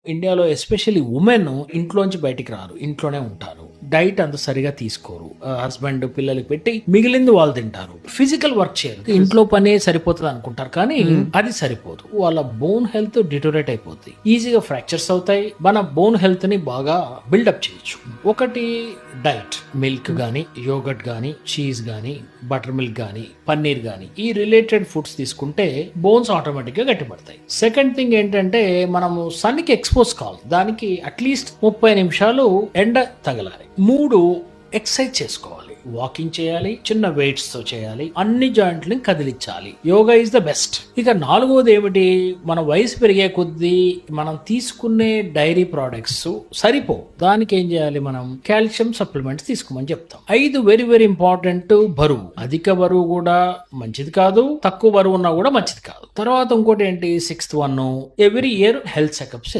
ఇండియాలో especially women ఇంట్లోంచి బయటికి రారు, ఇంట్లోనే ఉంటారు. డైట్ అంత సరిగా తీసుకోరు. హస్బెండ్ పిల్లలకి పెట్టి మిగిలింది వాళ్ళు తింటారు. ఫిజికల్ వర్క్ చేయరు. ఇంట్లో పనే సరిపోతుంది అనుకుంటారు, కానీ అది సరిపోదు. వాళ్ళ బోన్ హెల్త్ డిటోరేట్ అయిపోతుంది, ఈజీగా ఫ్రాక్చర్స్ అవుతాయి. మన బోన్ హెల్త్ ని బాగా బిల్డప్ చేయొచ్చు. ఒకటి డైట్, మిల్క్ గానీ, యోగట్ గానీ, చీజ్ గానీ, బటర్ మిల్క్ గానీ, పన్నీర్ గానీ, ఈ రిలేటెడ్ ఫుడ్స్ తీసుకుంటే బోన్స్ ఆటోమేటిక్ గా గట్టిపడతాయి. సెకండ్ థింగ్ ఏంటంటే మనము సన్ కి ఎక్స్పోజ్ కావాలి. దానికి అట్లీస్ట్ 30 నిమిషాలు ఎండ తగలాలి. 3 ఎక్సర్సైజ్ చేసుకోవాలి. వాకింగ్ చేయాలి, చిన్న వెయిట్స్ తో చేయాలి, అన్ని జాయింట్లని కదిలించాలి. Yoga is the best. ఇక 4వది ఏమిటి, మన వయసు పెరిగే కొద్దీ మనం తీసుకునే డైరీ ప్రోడక్ట్స్ సరిపో. దానికి ఏం చేయాలి, మనం కాల్షియం సప్లిమెంట్స్ తీసుకోమని చెప్తాం. 5 వెరీ వెరీ ఇంపార్టెంట్. బరువు, అధిక బరువు కూడా మంచిది కాదు, తక్కువ బరువు ఉన్నా కూడా మంచిది కాదు. తర్వాత ఇంకోటి ఏంటి, 6th one, every year health checkups